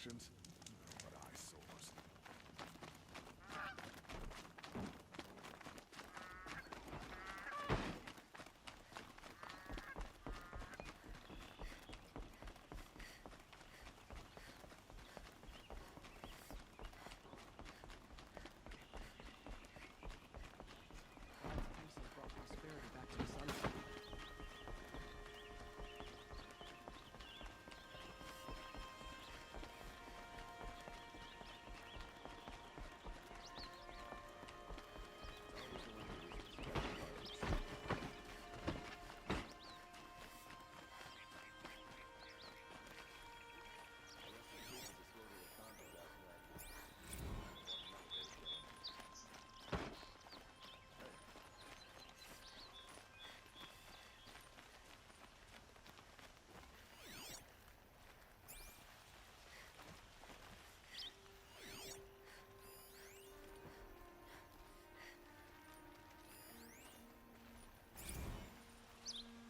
instructions. But eyesores.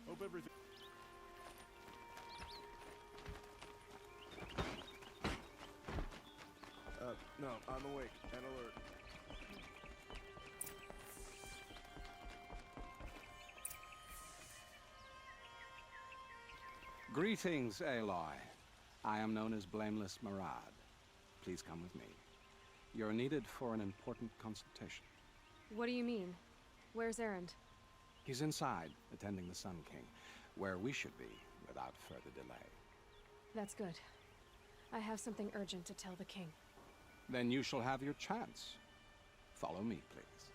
Hope everything... no, I'm awake and alert. Greetings, Aloy. I am known as Blameless Murad. Please come with me. You're needed for an important consultation. What do you mean? Where's Erend? He's inside, attending the Sun King, where we should be without further delay. That's good. I have something urgent to tell the king. Then you shall have your chance. Follow me, please.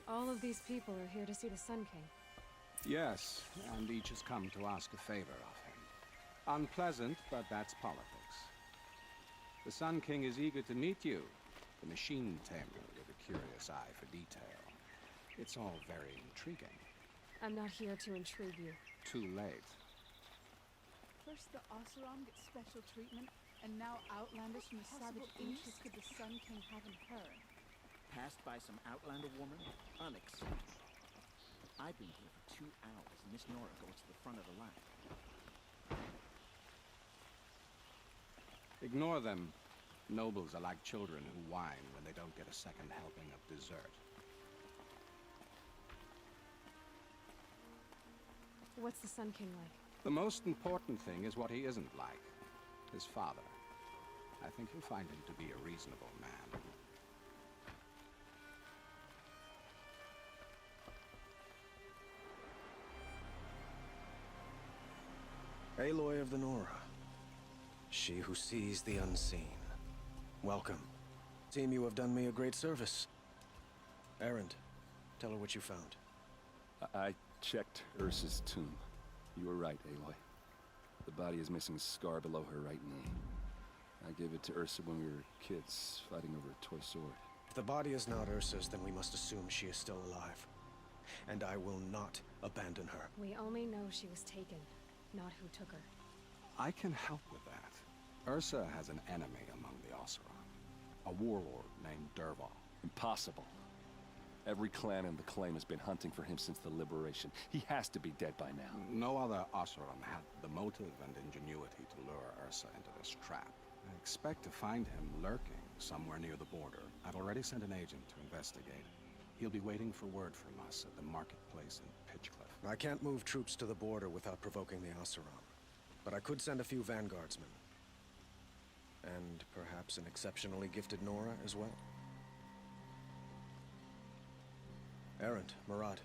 All of these people are here to see the Sun King. Yes, and each has come to ask a favor of him. Unpleasant, but that's politics. The Sun King is eager to meet you, the machine tamer with a curious eye for detail. It's all very intriguing. I'm not here to intrigue you. Too late. First the Oseram gets special treatment, and now Outlanders from the savage East could the Sun King haven't heard. Passed by some Outlander woman? Unacceptable. I've been here for 2 hours, and Miss Nora goes to the front of the line. Ignore them. Nobles are like children who whine when they don't get a second helping of dessert. What's the Sun King like? The most important thing is what he isn't like. His father. I think you'll find him to be a reasonable man. Aloy of the Nora. She who sees the unseen. Welcome. Team, you have done me a great service. Erend, tell her what you found. I checked Ursa's tomb. You were right, Aloy. The body is missing a scar below her right knee. I gave it to Ursa when we were kids, fighting over a toy sword. If the body is not Ursa's, then we must assume she is still alive. And I will not abandon her. We only know she was taken, not who took her. I can help with that. Ursa has an enemy among the Oseram. A warlord named Dervahl. Impossible. Every clan in the claim has been hunting for him since the liberation. He has to be dead by now. No other Oseram had the motive and ingenuity to lure Ursa into this trap. I expect to find him lurking somewhere near the border. I've already sent an agent to investigate. He'll be waiting for word from us at the marketplace in Pitchcliff. I can't move troops to the border without provoking the Oseram. But I could send a few vanguardsmen. And perhaps an exceptionally gifted Nora as well. Erend, Murad,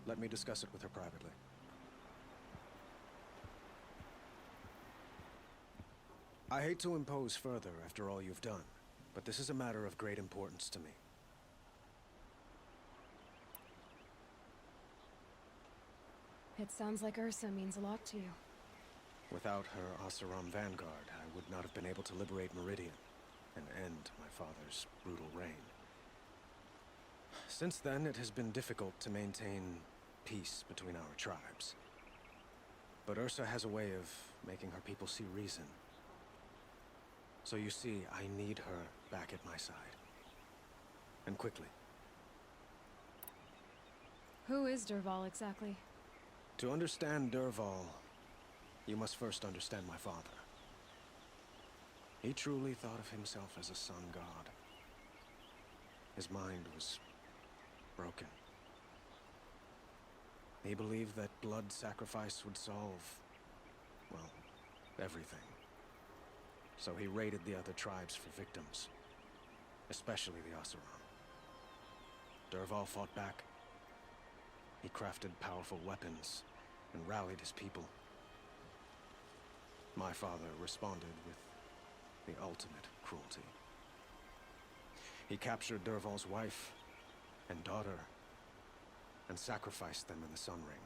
let me discuss it with her privately. I hate to impose further after all you've done, but this is a matter of great importance to me. It sounds like Ursa means a lot to you. Without her Oseram vanguard, I would not have been able to liberate Meridian and end my father's brutal reign. Since then, it has been difficult to maintain peace between our tribes. But Ursa has a way of making her people see reason. So you see, I need her back at my side. And quickly. Who is Dervahl exactly? To understand Dervahl, you must first understand my father. He truly thought of himself as a sun god. His mind was broken. He believed that blood sacrifice would solve, well, everything. So he raided the other tribes for victims, especially the Oseram. Dervahl fought back. He crafted powerful weapons and rallied his people. My father responded with the ultimate cruelty. He captured Dervahl's wife and daughter and sacrificed them in the Sun Ring.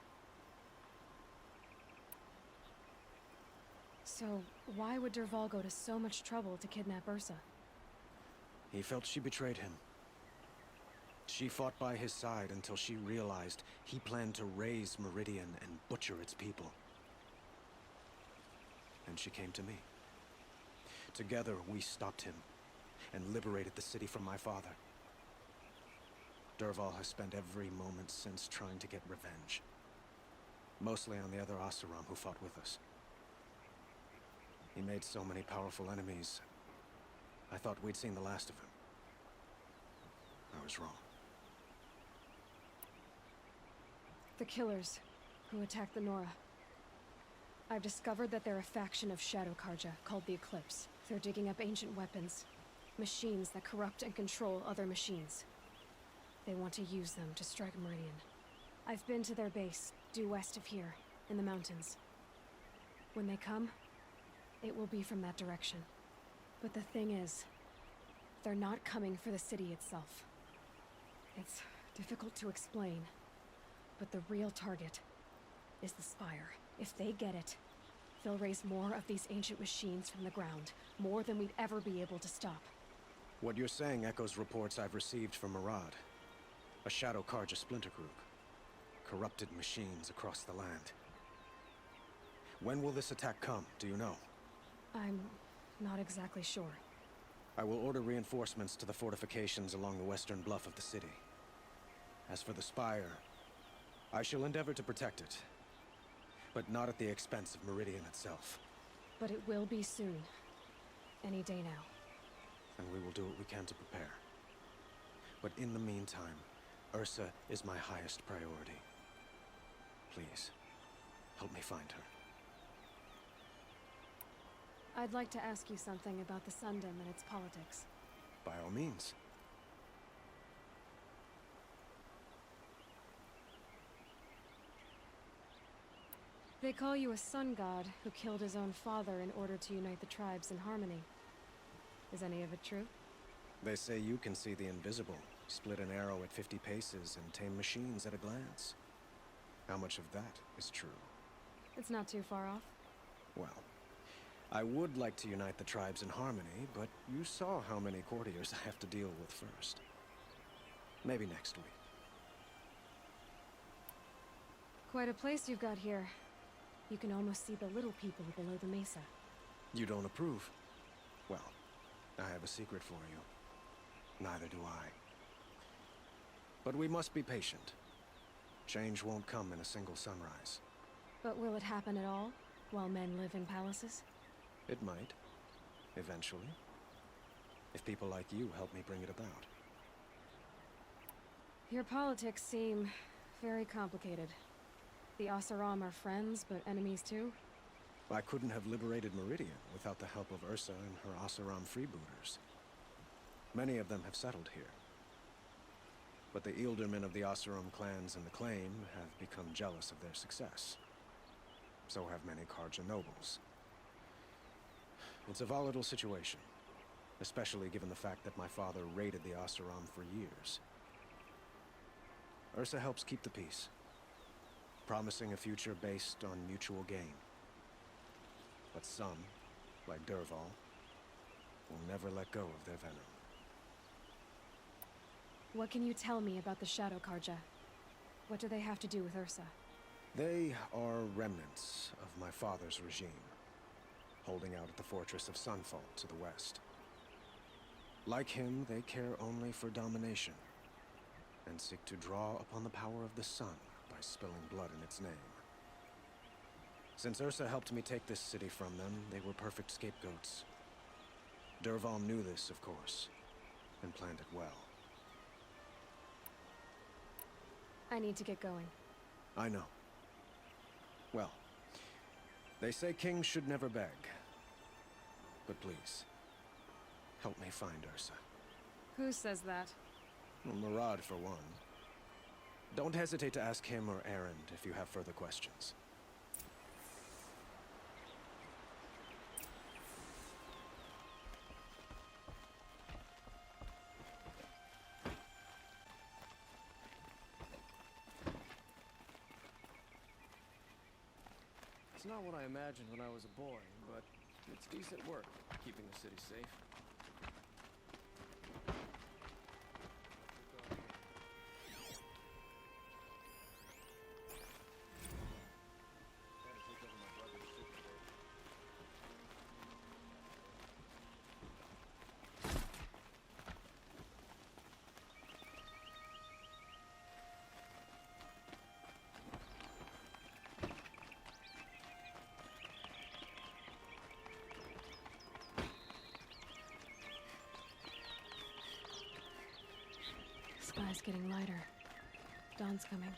So, why would Dervahl go to so much trouble to kidnap Ursa? He felt she betrayed him. She fought by his side until she realized he planned to raise Meridian and butcher its people. And she came to me. Together, we stopped him and liberated the city from my father. Dervahl has spent every moment since trying to get revenge. Mostly on the other Oseram who fought with us. He made so many powerful enemies, I thought we'd seen the last of him. I was wrong. The killers who attacked the Nora. I've discovered that they're a faction of Shadow Karja called the Eclipse. They're digging up ancient weapons, machines that corrupt and control other machines. They want to use them to strike Meridian. I've been to their base, due west of here, in the mountains. When they come, it will be from that direction. But the thing is, they're not coming for the city itself. It's difficult to explain, but the real target is the Spire. If they get it, they'll raise more of these ancient machines from the ground, more than we'd ever be able to stop. What you're saying echoes reports I've received from Murad, a Shadow Karja splinter group. Corrupted machines across the land. When will this attack come, do you know? I'm not exactly sure. I will order reinforcements to the fortifications along the western bluff of the city. As for the Spire, I shall endeavor to protect it, but not at the expense of Meridian itself. But it will be soon. Any day now. And we will do what we can to prepare. But in the meantime, Ursa is my highest priority. Please, help me find her. I'd like to ask you something about the Sundom and its politics. By all means. They call you a sun god who killed his own father in order to unite the tribes in harmony. Is any of it true? They say you can see the invisible, split an arrow at 50 paces, and tame machines at a glance. How much of that is true? It's not too far off. Well, I would like to unite the tribes in harmony, but you saw how many courtiers I have to deal with first. Maybe next week. Quite a place you've got here. You can almost see the little people below the mesa. You don't approve? Well, I have a secret for you. Neither do I. But we must be patient. Change won't come in a single sunrise. But will it happen at all, while men live in palaces? It might. Eventually. If people like you help me bring it about. Your politics seem very complicated. The Oseram are friends, but enemies too? I couldn't have liberated Meridian without the help of Ursa and her Oseram freebooters. Many of them have settled here. But the Ealdormen of the Oseram clans in the Claim have become jealous of their success. So have many Karja nobles. It's a volatile situation, especially given the fact that my father raided the Oseram for years. Ursa helps keep the peace, promising a future based on mutual gain. But some, like Dervahl, will never let go of their venom. What can you tell me about the Shadow Karja? What do they have to do with Ursa? They are remnants of my father's regime, holding out at the fortress of Sunfall to the west. Like him, they care only for domination, and seek to draw upon the power of the sun by spilling blood in its name. Since Ursa helped me take this city from them, they were perfect scapegoats. Dervahl knew this, of course, and planned it well. I need to get going. I know. Well, they say kings should never beg. But please, help me find Ursa. Who says that? Well, Murad, for one. Don't hesitate to ask him or Erend if you have further questions. It's not what I imagined when I was a boy, but it's decent work, keeping the city safe. Sky's getting lighter. Dawn's coming.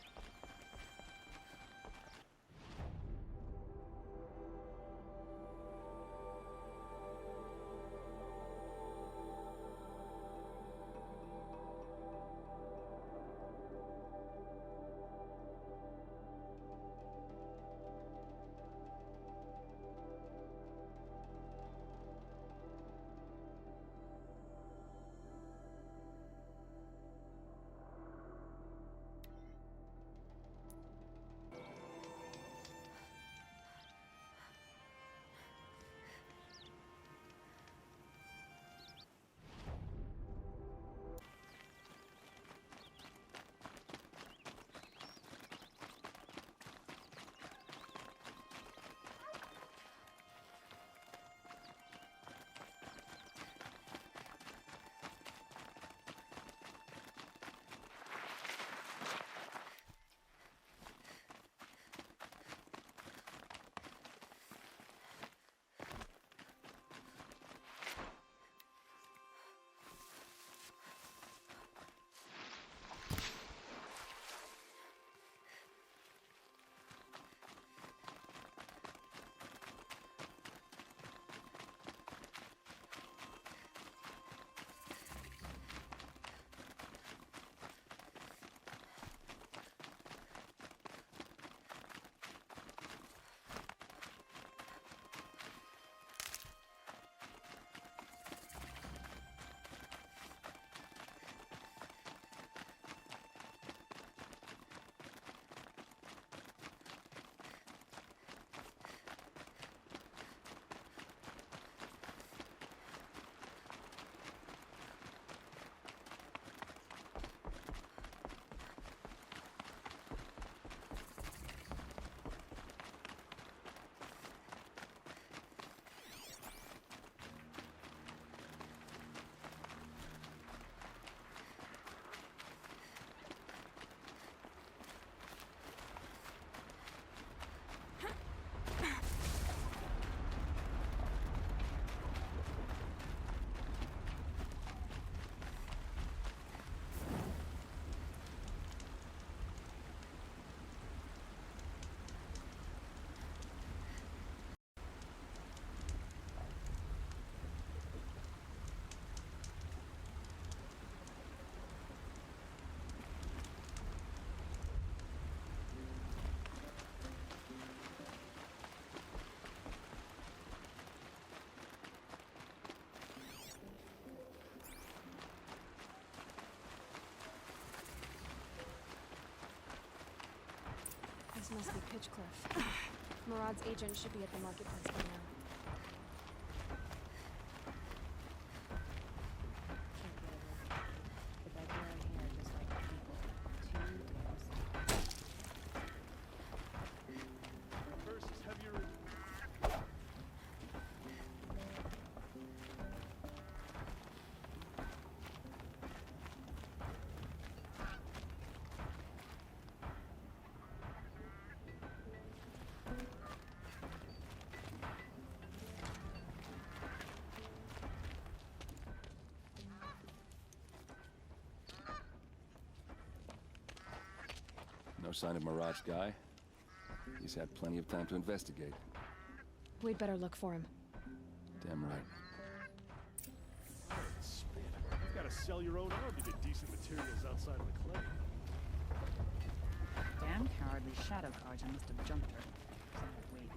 This must be Pitchcliff. Murad's agent should be at the marketplace by now. No sign of Marad's guy. He's had plenty of time to investigate. We'd better look for him. Damn right. You've got to sell your own arm to get decent materials outside of the claim. Damn cowardly shadow carja must have jumped her. Waiting.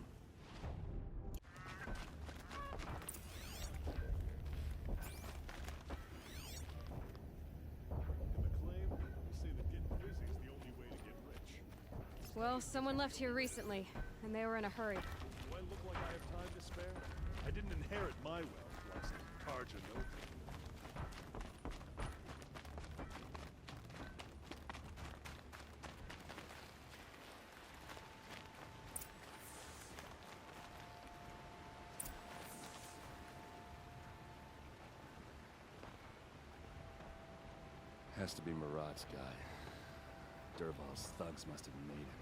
In the claim, they say that getting busy is the only way to get rich. Well, someone left here recently, and they were in a hurry. Do I look like I have time to spare? I didn't inherit my wealth like some Karja noble. Has to be Marad's guy. Dervahl's thugs must have made him.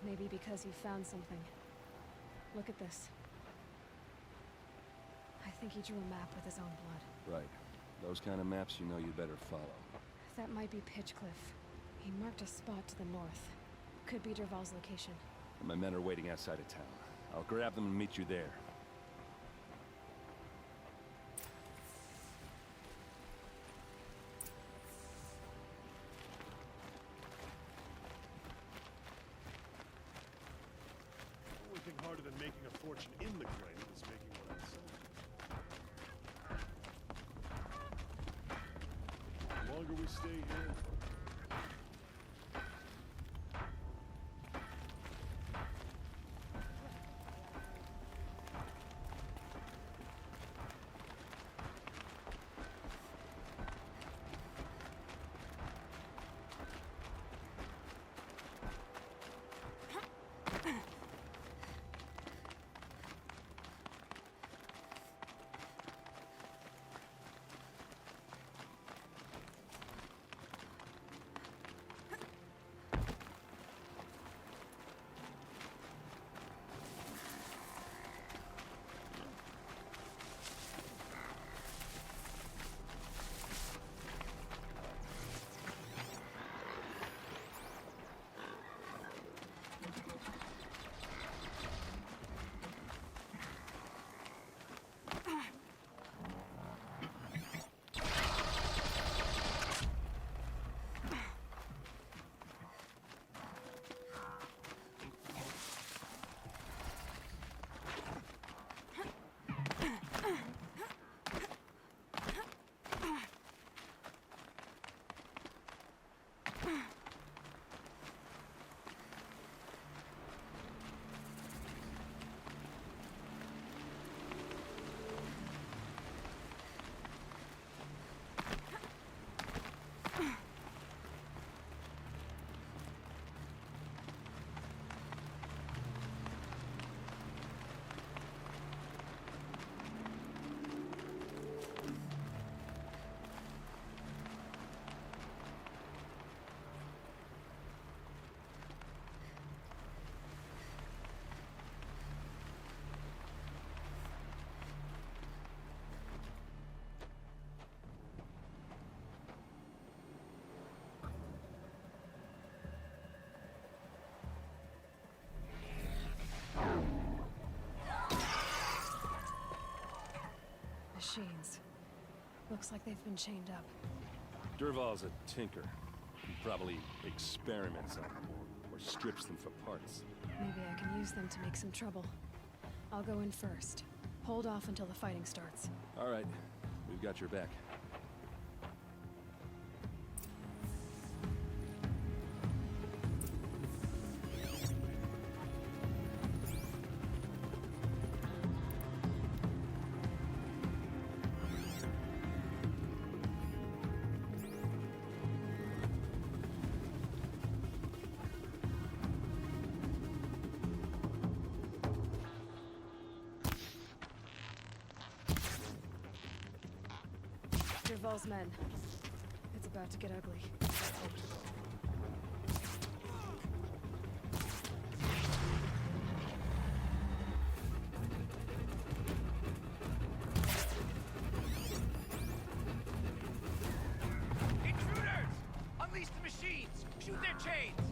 Maybe because he found something. Look at this. I think he drew a map with his own blood. Right. Those kind of maps you know you better follow. That might be Pitchcliff. He marked a spot to the north. Could be Dervahl's location. And my men are waiting outside of town. I'll grab them and meet you there. The only thing harder than making a fortune in the claim is making one outside. The longer we stay here, Machines. Looks like they've been chained up. Dervahl's a tinker. He probably experiments on them or strips them for parts. Maybe I can use them to make some trouble. I'll go in first. Hold off until the fighting starts. All right. We've got your back. Dervahl's men. It's about to get ugly. Intruders! Unleash the machines! Shoot their chains!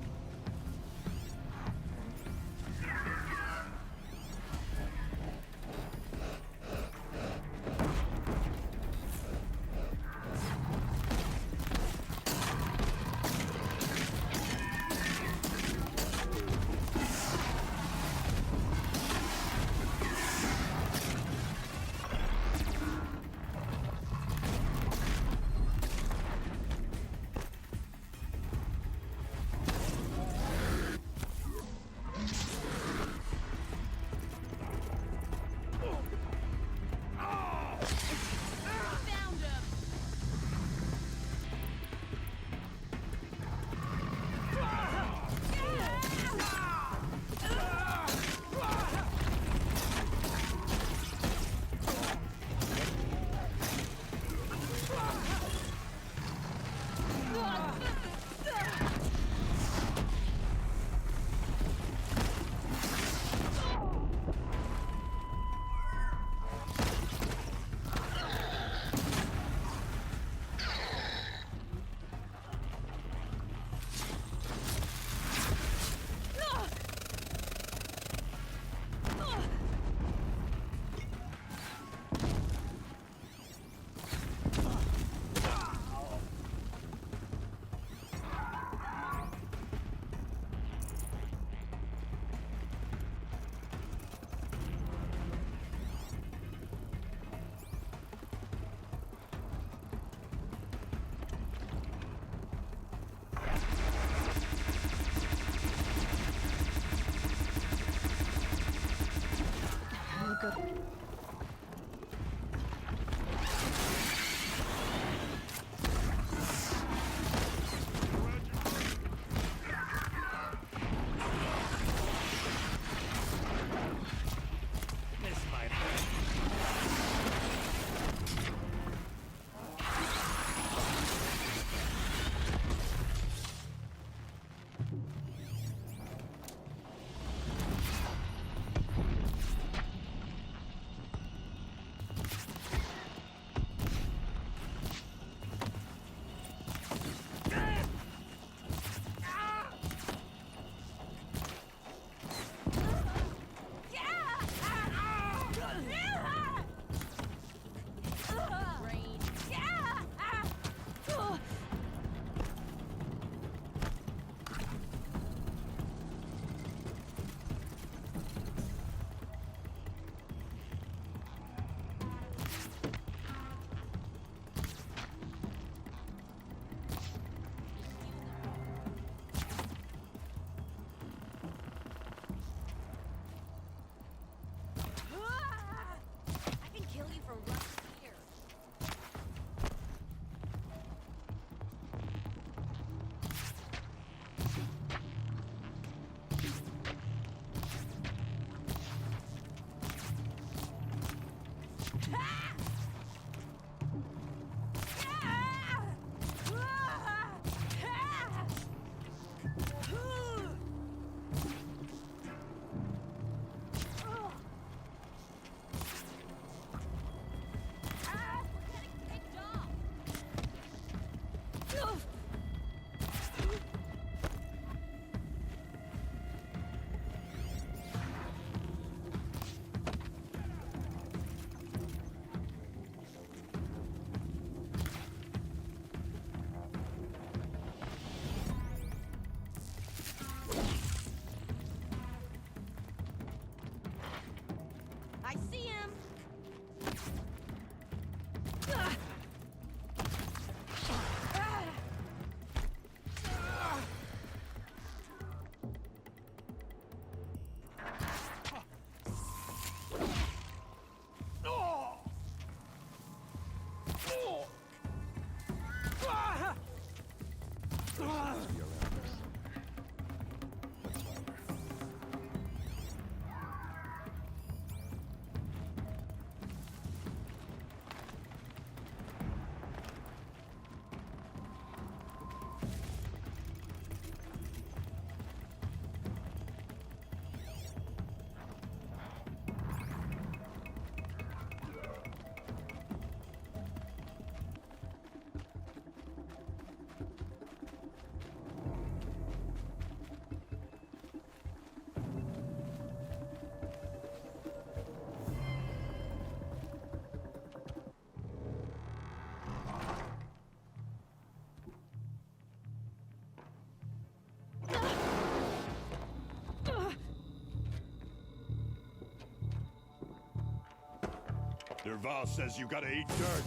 Derval says you gotta eat dirt.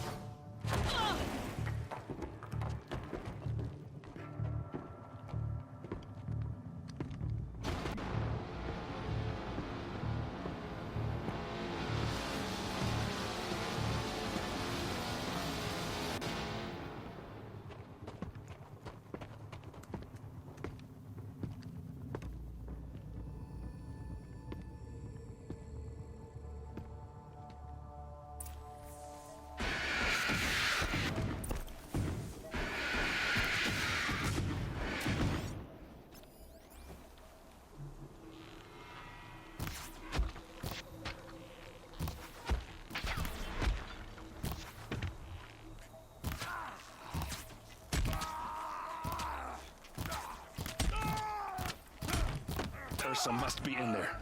Ursa must be in there.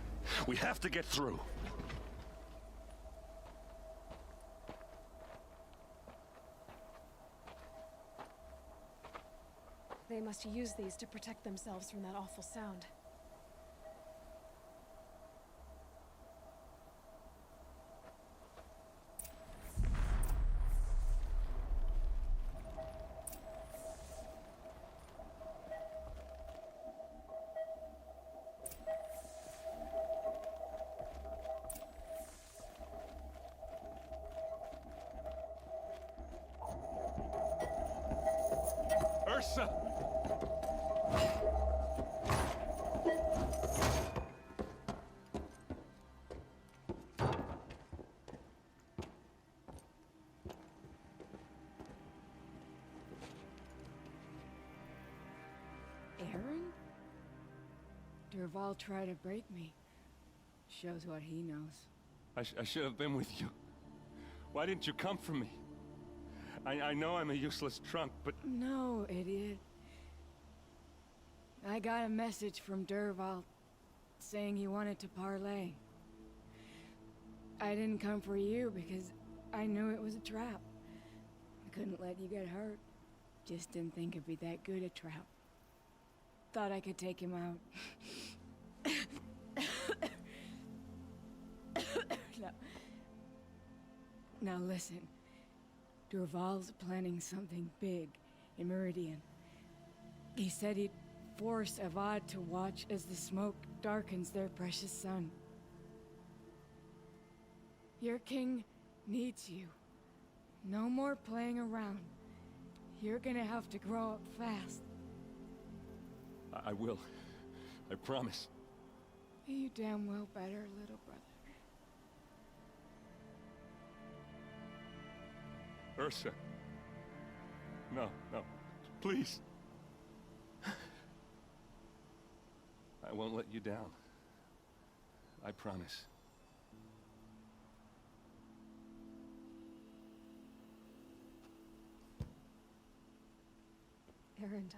We have to get through. They must use these to protect themselves from that awful sound. Ursa! Aaron? Derval tried to break me. Shows what he knows. I should have been with you. Why didn't you come for me? I know I'm a useless trunk, but... No, idiot. I got a message from Derval saying he wanted to parlay. I didn't come for you because I knew it was a trap. I couldn't let you get hurt. Just didn't think it'd be that good a trap. Thought I could take him out. Now listen. Derval's planning something big in Meridian. He said he'd force Avad to watch as the smoke darkens their precious sun. Your king needs you. No more playing around. You're gonna have to grow up fast. I will. I promise. You damn well better, little brother. Ursa. No, no. Please. I won't let you down. I promise. Aaron,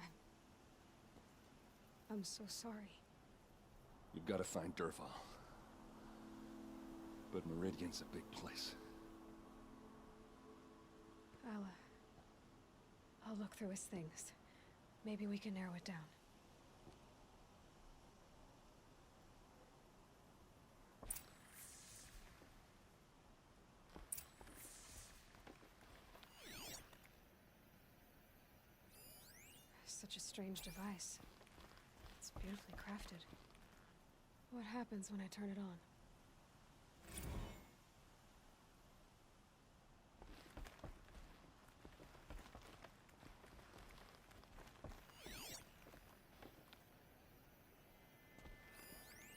I'm so sorry. You've got to find Derval. But Meridian's a big place. I'll look through his things. Maybe we can narrow it down. Such a strange device. It's beautifully crafted. What happens when I turn it on?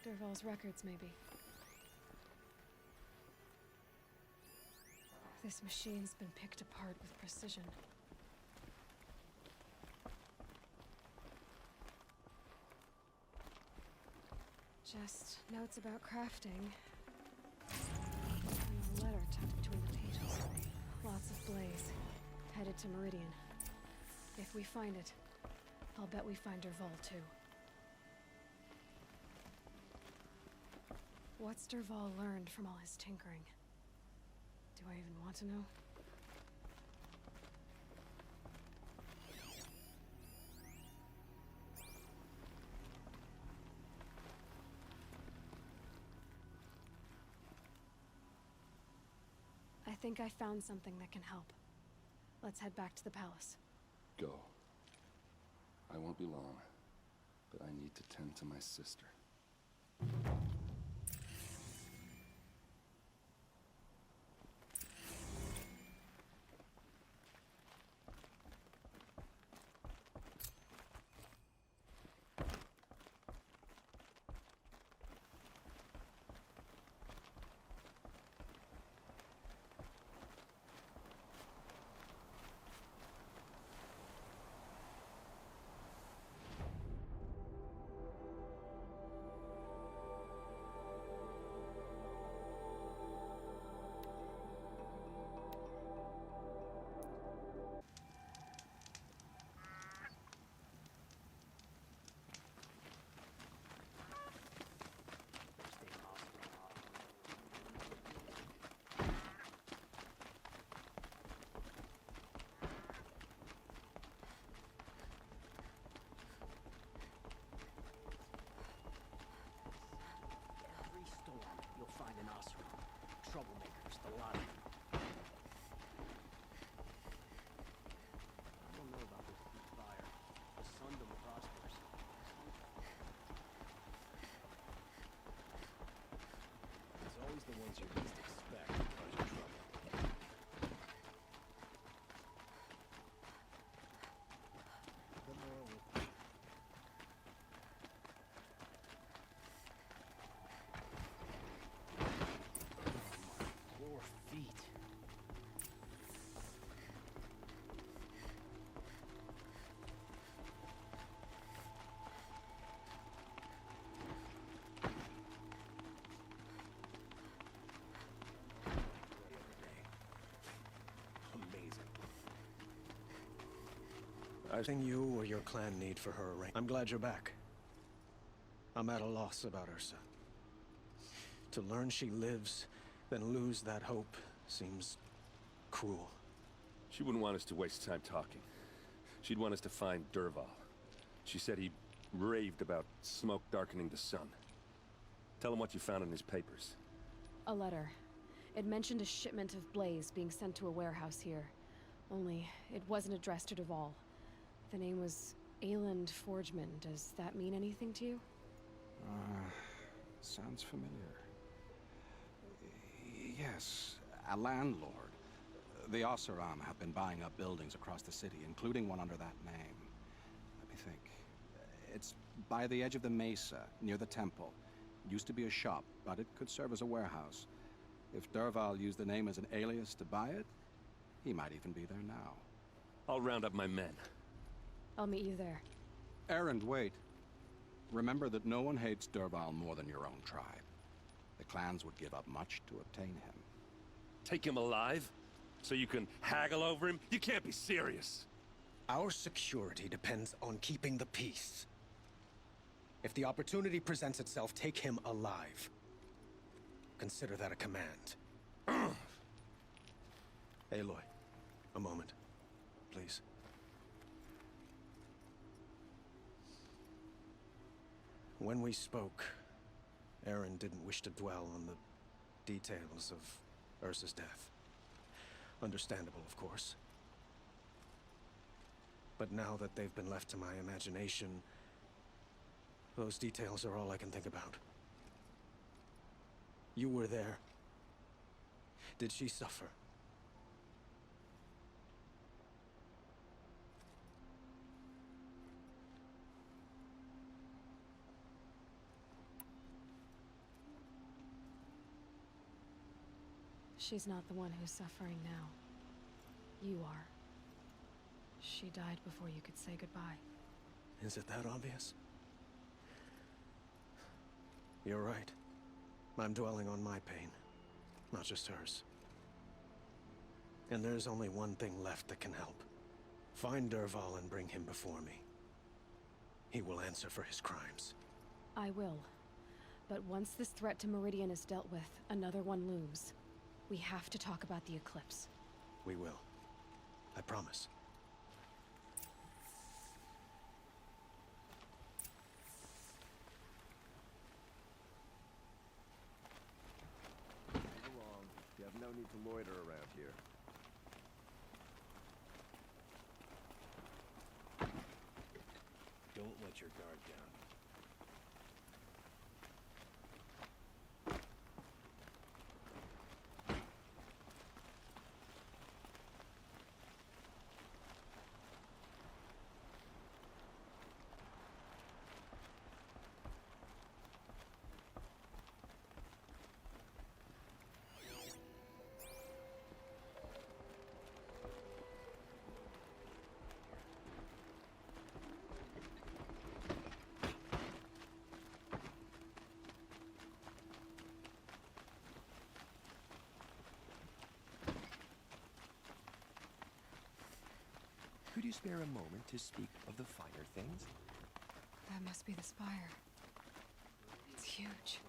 Derval's records, maybe. This machine's been picked apart with precision. Just notes about crafting. And a letter tucked between the pages. Lots of blaze. Headed to Meridian. If we find it, I'll bet we find Derval too. What's Derval learned from all his tinkering? Do I even want to know? I think I found something that can help. Let's head back to the palace. Go. I won't be long, but I need to tend to my sister. Every storm, you'll find an Oseram. Troublemakers, the lot of them. I don't know about this fire. The Sundom prospers. It's always the ones you least expect that cause you trouble. The Nora will... Poor feet. Anything you or your clan need for her arrangement. I'm glad you're back. I'm at a loss about Ursa. To learn she lives, then lose that hope seems cruel. She wouldn't want us to waste time talking. She'd want us to find Derval. She said he raved about smoke darkening the sun. Tell him what you found in his papers. A letter. It mentioned a shipment of blaze being sent to a warehouse here. Only, it wasn't addressed to Derval. The name was Ayland Forgeman. Does that mean anything to you? Sounds familiar. Yes, a landlord. The Oseram have been buying up buildings across the city, including one under that name. Let me think. It's by the edge of the mesa, near the temple. It used to be a shop, but it could serve as a warehouse. If Derval used the name as an alias to buy it, he might even be there now. I'll round up my men. I'll meet you there. Erend, wait. Remember that no one hates Derval more than your own tribe. The clans would give up much to obtain him. Take him alive? So you can haggle over him? You can't be serious. Our security depends on keeping the peace. If the opportunity presents itself, take him alive. Consider that a command. Aloy, a moment, please. When we spoke, Aaron didn't wish to dwell on the details of Ursa's death. Understandable, of course. But now that they've been left to my imagination, those details are all I can think about. You were there. Did she suffer? She's not the one who's suffering now. You are. She died before you could say goodbye. Is it that obvious? You're right. I'm dwelling on my pain, not just hers. And there's only one thing left that can help. Find Derval and bring him before me. He will answer for his crimes. I will. But once this threat to Meridian is dealt with, another one looms. We have to talk about the eclipse. We will. I promise. Go along. You have no need to loiter around here. Don't let your guard down. Could you spare a moment to speak of the finer things? That must be the spire. It's huge.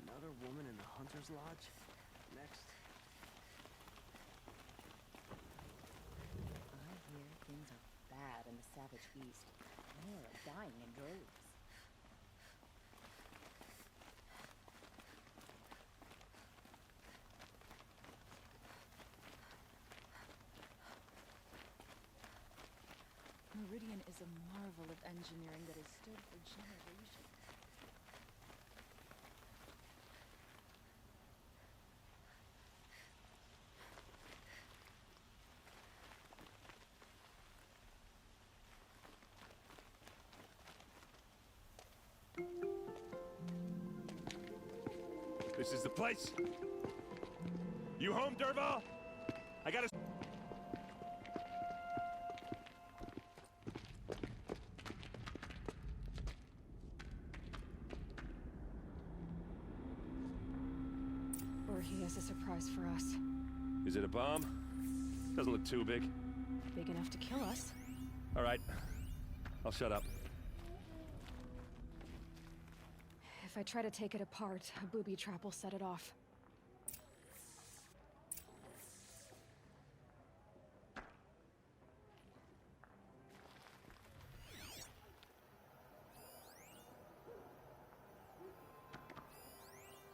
Another woman in the Hunter's Lodge? Next. I hear things are bad in the Savage East. More are dying in droves. Meridian is a marvel of engineering that has stood for generations. This is the place. You home, Derval? I gotta... Or he has a surprise for us. Is it a bomb? Doesn't look too big. Big enough to kill us. All right. I'll shut up. If I try to take it apart, a booby trap will set it off.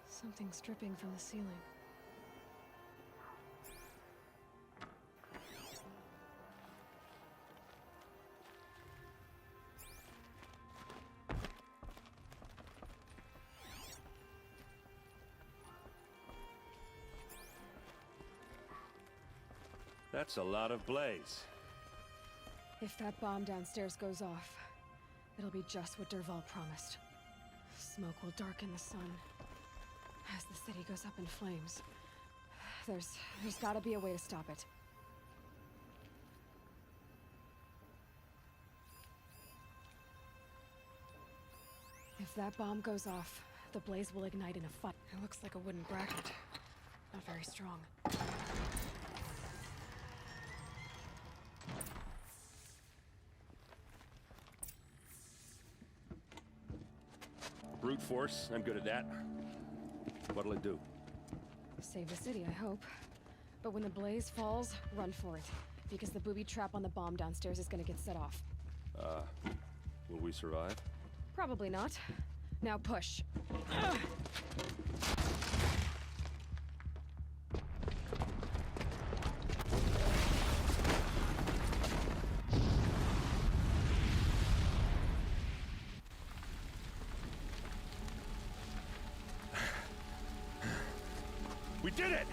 Something's dripping from the ceiling. That's a lot of blaze. If that bomb downstairs goes off, it'll be just what Derval promised. Smoke will darken the sun. As the city goes up in flames, there's gotta be a way to stop it. If that bomb goes off, the blaze will ignite in a fight. It looks like a wooden bracket. Not very strong. Brute force, I'm good at that. What'll it do? Save the city, I hope. But when the blaze falls, run for it. Because the booby trap on the bomb downstairs is gonna get set off. Will we survive? Probably not. Now push. We did it!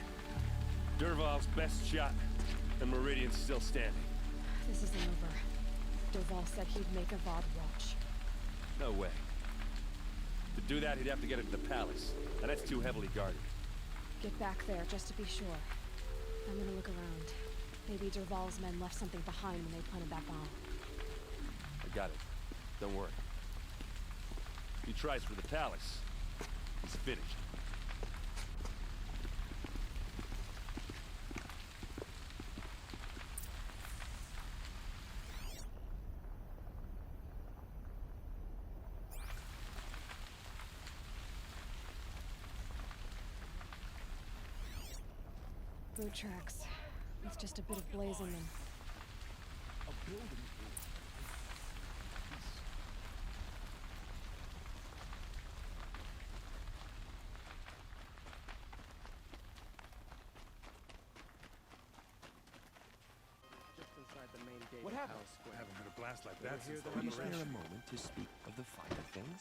Derval's best shot, and Meridian's still standing. This isn't over. Derval said he'd make a VOD watch. No way. To do that, he'd have to get into the palace, and that's too heavily guarded. Get back there, just to be sure. I'm gonna look around. Maybe Derval's men left something behind when they planted that bomb. I got it. Don't worry. If he tries for the palace, he's finished. Boot tracks. with just a bit of blaze in them. A building full. Just inside the main gate What of happened? House Square. I haven't heard a blast like Did that you hear since the the Could you spare a liberation. moment to speak of the finer things?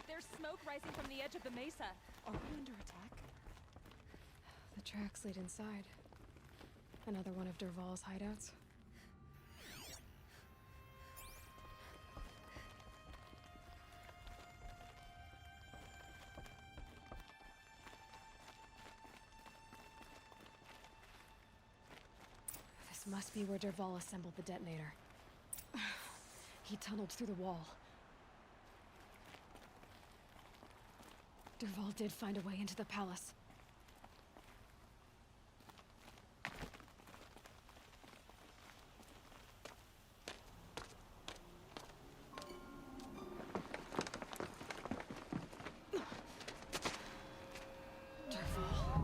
There's smoke rising from the edge of the mesa. Are we under attack? The tracks lead inside. Another one of Derval's hideouts. This must be where Derval assembled the detonator. He tunneled through the wall. Derval did find a way into the palace. Derval.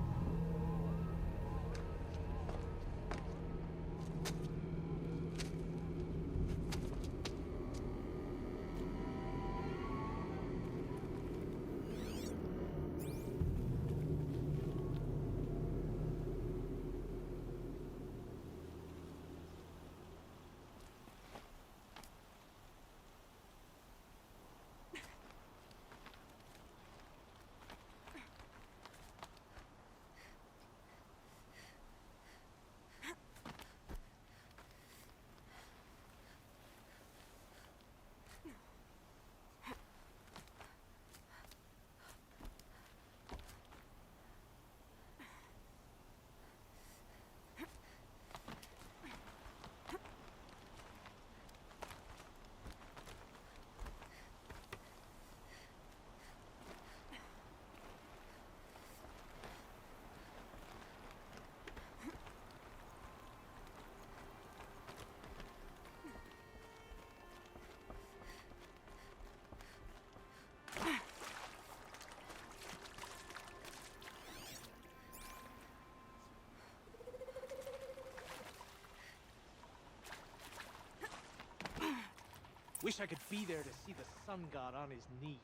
Wish I could be there to see the sun god on his knees.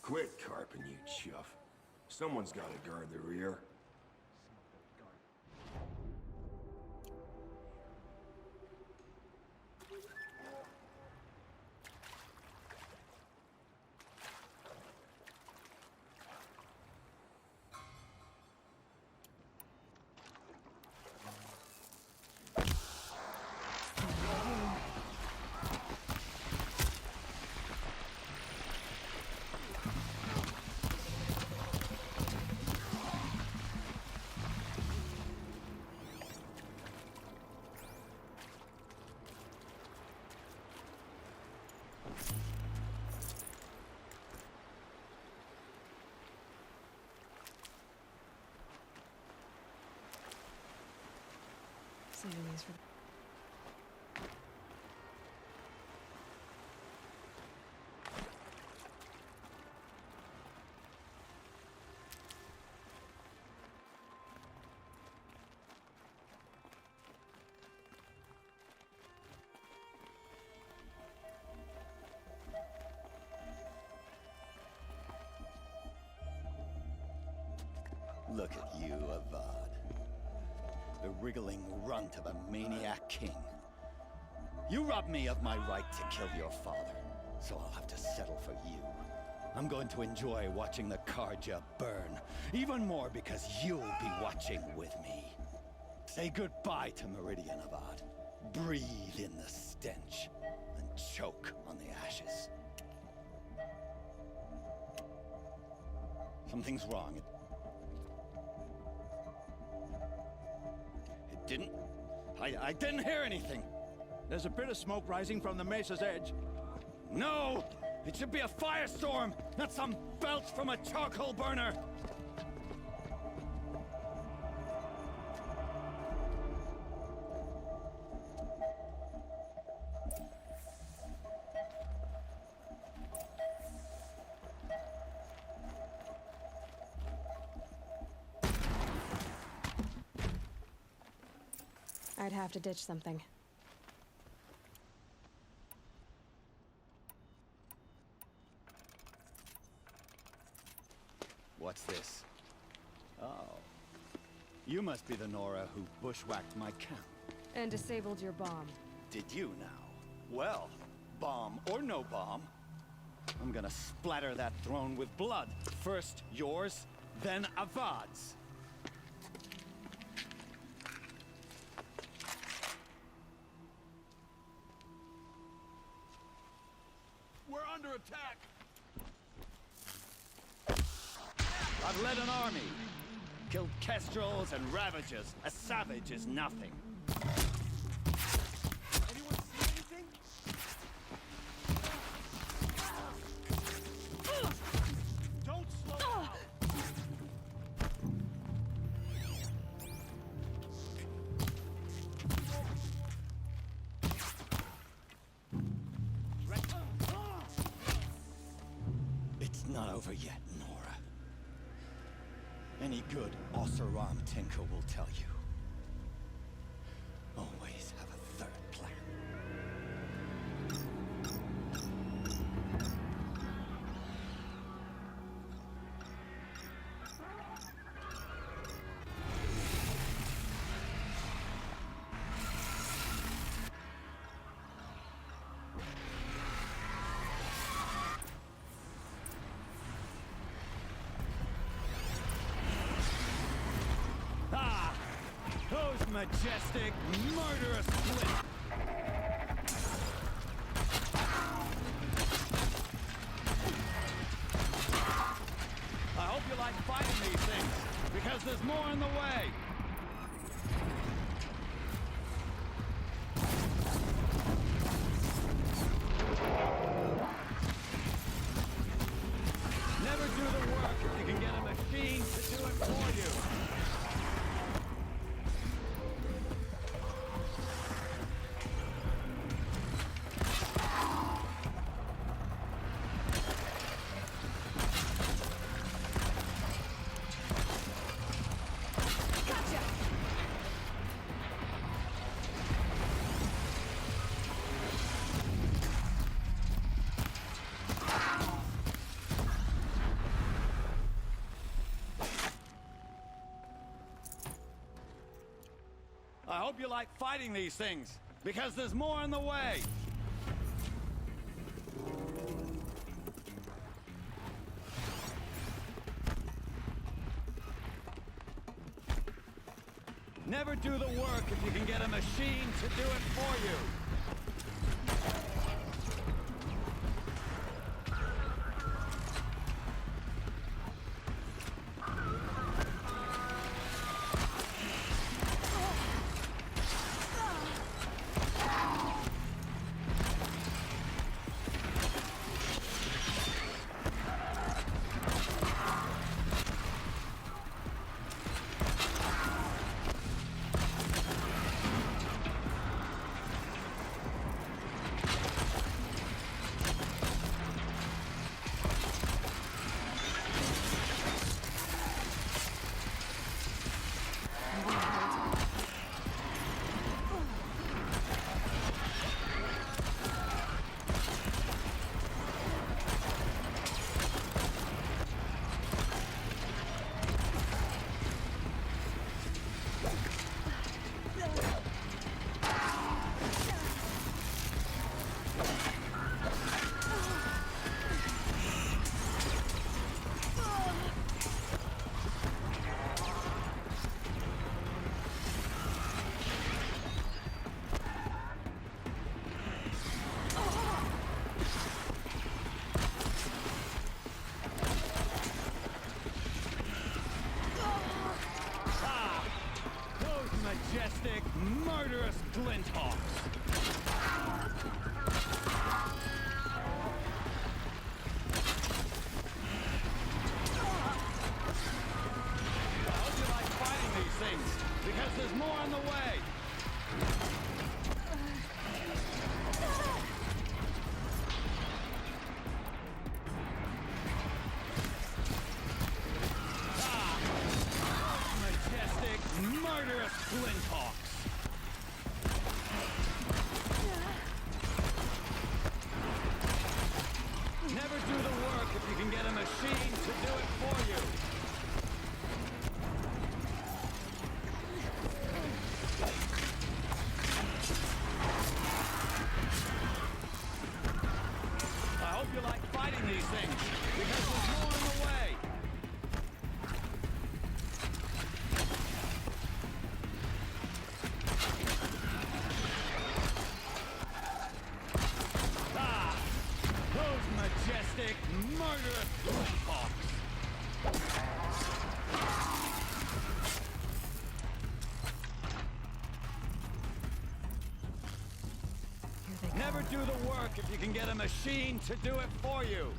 Quit carping, you chuff. Someone's gotta guard the rear. Saving these for... Look at you, Avad. The wriggling runt of a maniac king. You robbed me of my right to kill your father, so I'll have to settle for you. I'm going to enjoy watching the Karja burn, even more because you'll be watching with me. Say goodbye to Meridian, Avad. Breathe in the stench, and choke on the ashes. Something's wrong. It didn't... I didn't hear anything. There's a bit of smoke rising from the mesa's edge. No! It should be a firestorm, not some belch from a charcoal burner! I'd have to ditch something. What's this? Oh. You must be the Nora who bushwhacked my camp. And disabled your bomb. Did you now? Well, bomb or no bomb, I'm gonna splatter that throne with blood. First yours, then Avad's. We're under attack! I've led an army. Killed kestrels and ravagers. A savage is nothing. Anyone see anything? Don't slow down! It's not over yet, Nora. Any good Oseram tinker will tell you. Always have a third plan. Those majestic, murderous flips! I hope you like fighting these things, because there's more in the way! Never do the work if you can get a machine to do it for you! I hope you like fighting these things, because there's more in the way! Never do the work if you can get a machine to do it for you! Majestic, murderous Glinthawks! I hope you like fighting these things, because there's more on the way! Majestic, murderous Glinthawks! never do the work if you can get a machine to do it for you.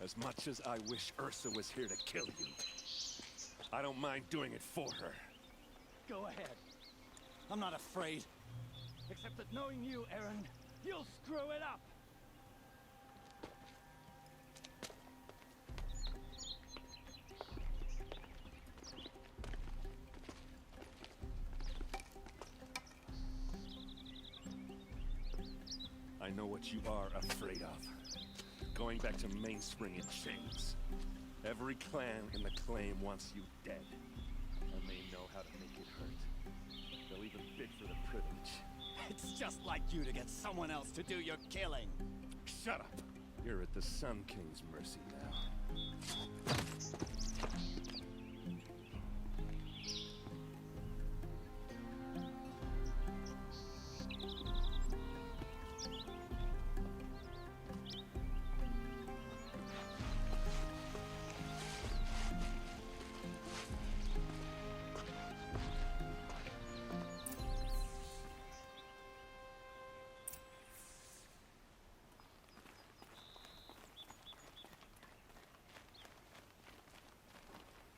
As much as I wish Ursa was here to kill you, I don't mind doing it for her. Go ahead. I'm not afraid. Except that knowing you, Aaron, you'll screw it up. I know what you are afraid of. Going back to Mainspring in chains. Every clan in the claim wants you dead. And they know how to make it hurt. They'll even bid for the privilege. It's just like you to get someone else to do your killing. Shut up! You're at the Sun King's mercy now.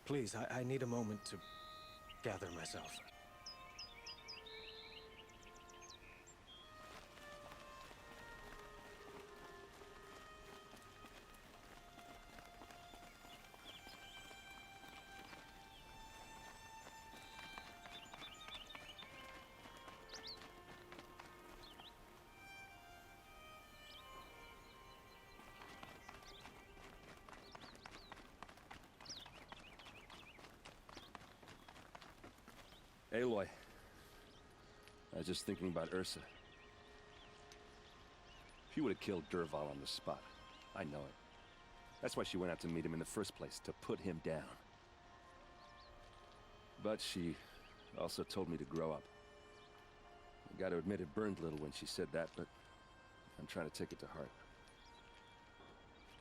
Please, I need a moment to gather myself. Aloy, I was just thinking about Ursa. She would have killed Dervahl on the spot. I know it. That's why she went out to meet him in the first place, to put him down. But she also told me to grow up. I gotta admit it burned a little when she said that, but I'm trying to take it to heart.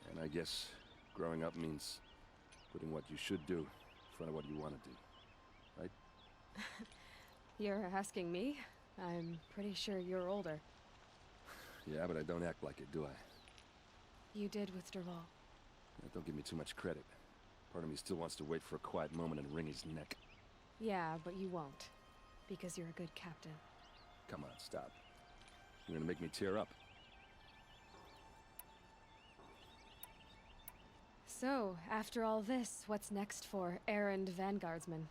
And I guess growing up means putting what you should do in front of what you want to do. Right? You're asking me? I'm pretty sure you're older. Yeah, but I don't act like it, do I? You did with Dervahl. Don't give me too much credit. Part of me still wants to wait for a quiet moment and wring his neck. Yeah, but you won't. Because you're a good captain. Come on, stop. You're gonna make me tear up. So, after all this, what's next for errand vanguardsman?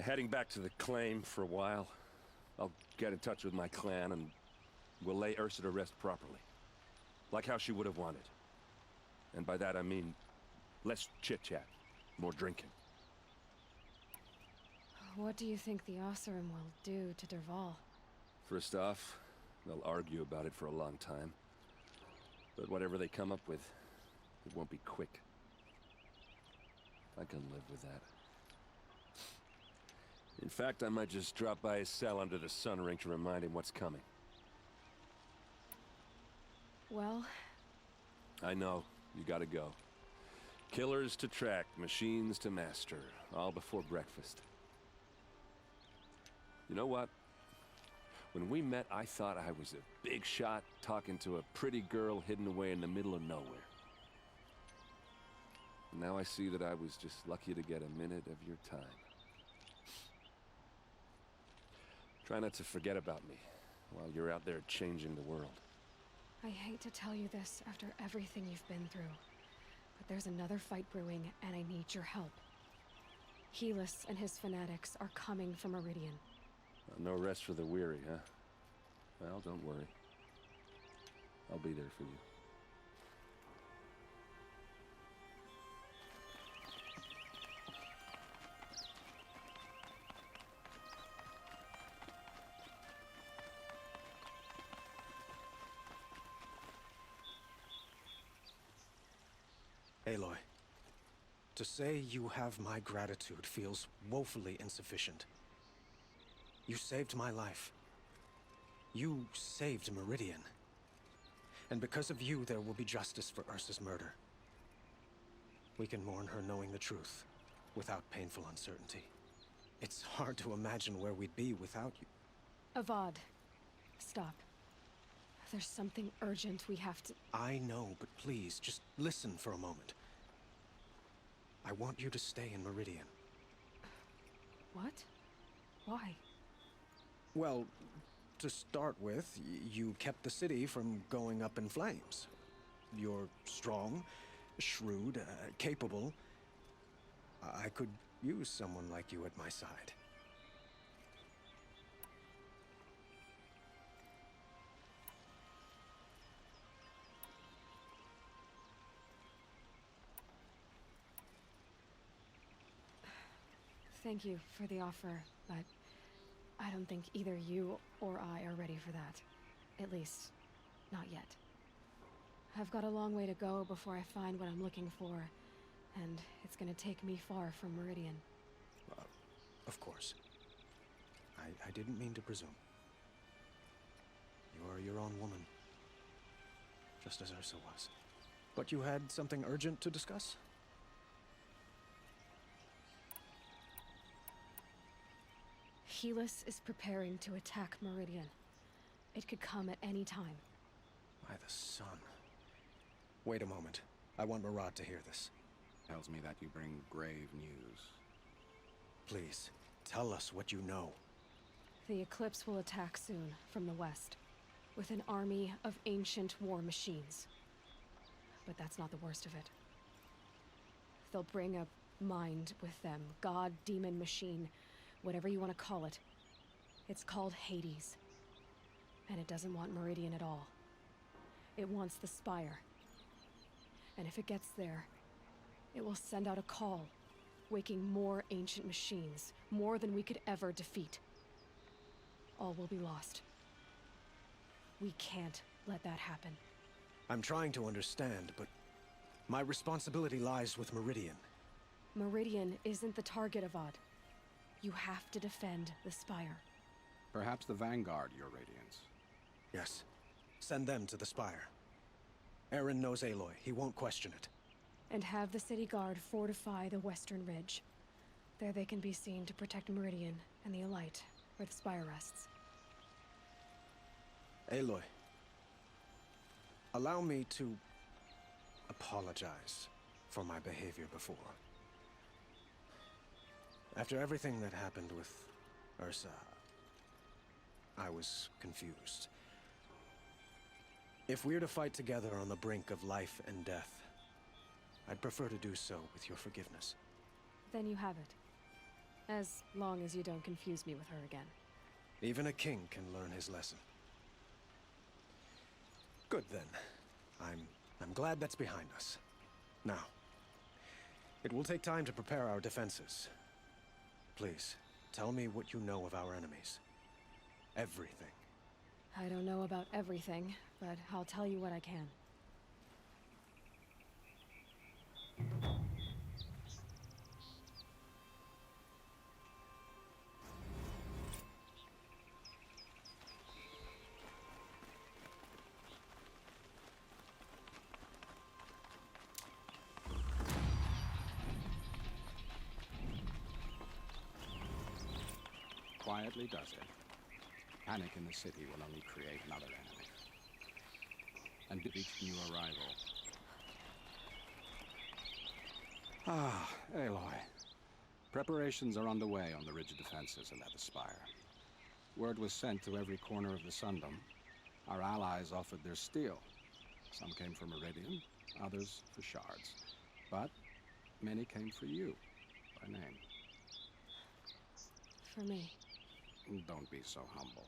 Heading back to the claim for a while. I'll get in touch with my clan and we'll lay Ursa to rest properly. Like how she would have wanted. And by that I mean less chit-chat, more drinking. What do you think the Oseram will do to Dervahl? First off, they'll argue about it for a long time. But whatever they come up with, it won't be quick. I can live with that. In fact, I might just drop by his cell under the sun ring to remind him what's coming. Well? I know. You gotta go. Killers to track, machines to master. All before breakfast. You know what? When we met, I thought I was a big shot talking to a pretty girl hidden away in the middle of nowhere. Now I see that I was just lucky to get a minute of your time. Try not to forget about me while you're out there changing the world. I hate to tell you this after everything you've been through, but there's another fight brewing, and I need your help. Helis and his fanatics are coming for Meridian. No rest for the weary, huh? Well, don't worry. I'll be there for you. Aloy, to say you have my gratitude feels woefully insufficient. You saved my life. You saved Meridian. And because of you, there will be justice for Ursa's murder. We can mourn her knowing the truth, without painful uncertainty. It's hard to imagine where we'd be without you. Avad, stop. There's something urgent we have to... I know, but please, just listen for a moment. I want you to stay in Meridian. What? Why? Well, to start with, you kept the city from going up in flames. You're strong, shrewd, capable. I could use someone like you at my side. Thank you for the offer, but I don't think either you or I are ready for that. At least, not yet. I've got a long way to go before I find what I'm looking for, and it's gonna take me far from Meridian. Of course. I didn't mean to presume. You are your own woman, just as Ursa was. But you had something urgent to discuss? Helis is preparing to attack Meridian. It could come at any time. By the sun. Wait a moment. I want Murad to hear this. Tells me that you bring grave news. Please, tell us what you know. The Eclipse will attack soon, from the west, with an army of ancient war machines. But that's not the worst of it. They'll bring a mind with them, god, demon, machine, whatever you want to call it. It's called Hades. And it doesn't want Meridian at all. It wants the Spire. And if it gets there, it will send out a call, waking more ancient machines, more than we could ever defeat. All will be lost. We can't let that happen. I'm trying to understand, but my responsibility lies with Meridian. Meridian isn't the target, Avad. You have to defend the Spire. Perhaps the Vanguard, Your Radiance. Yes. Send them to the Spire. Eren knows Aloy. He won't question it. And have the city guard fortify the western ridge. There they can be seen to protect Meridian and the Elite, where the Spire rests. Aloy, allow me to apologize for my behavior before. After everything that happened with Ursa, I was confused. If we're to fight together on the brink of life and death, I'd prefer to do so with your forgiveness. Then you have it. As long as you don't confuse me with her again. Even a king can learn his lesson. Good then. I'm glad that's behind us. Now, it will take time to prepare our defenses. Please, tell me what you know of our enemies. Everything. I don't know about everything, but I'll tell you what I can. Quietly does it. Panic in the city will only create another enemy. And with each new arrival... Ah, Aloy. Preparations are underway on the ridge defenses and at the Spire. Word was sent to every corner of the Sundom. Our allies offered their steel. Some came for Meridian, others for shards. But many came for you, by name. For me. Don't be so humble.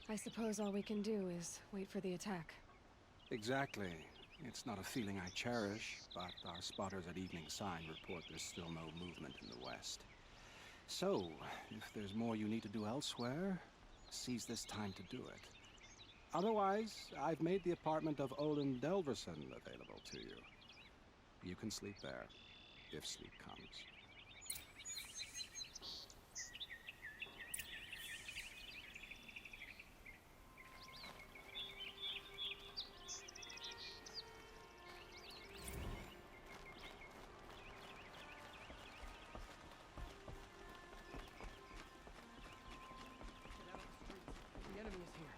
I suppose all we can do is wait for the attack. Exactly. It's not a feeling I cherish, but our spotters at Evening Sign report there's still no movement in the west. So, if there's more you need to do elsewhere, seize this time to do it. Otherwise, I've made the apartment of Olin Delverson available to you. You can sleep there, if sleep comes. The enemy is here.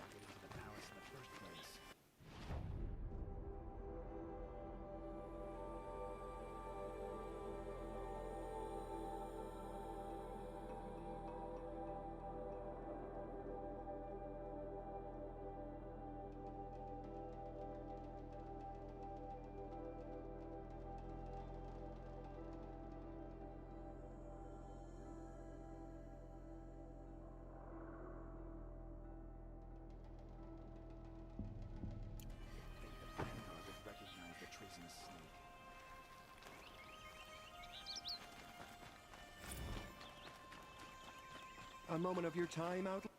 Getting to the palace in the first place. The Vanguard would recognize the treasonous snake. A moment of your time, Outlander?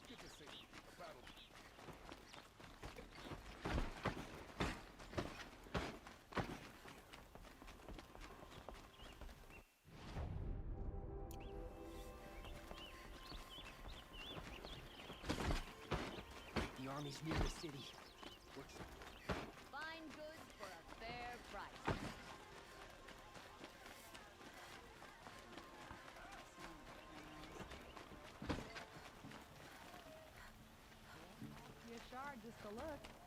Good to see you. A battle. The army's near the city. Fine goods for a fair price. Your shard just a look.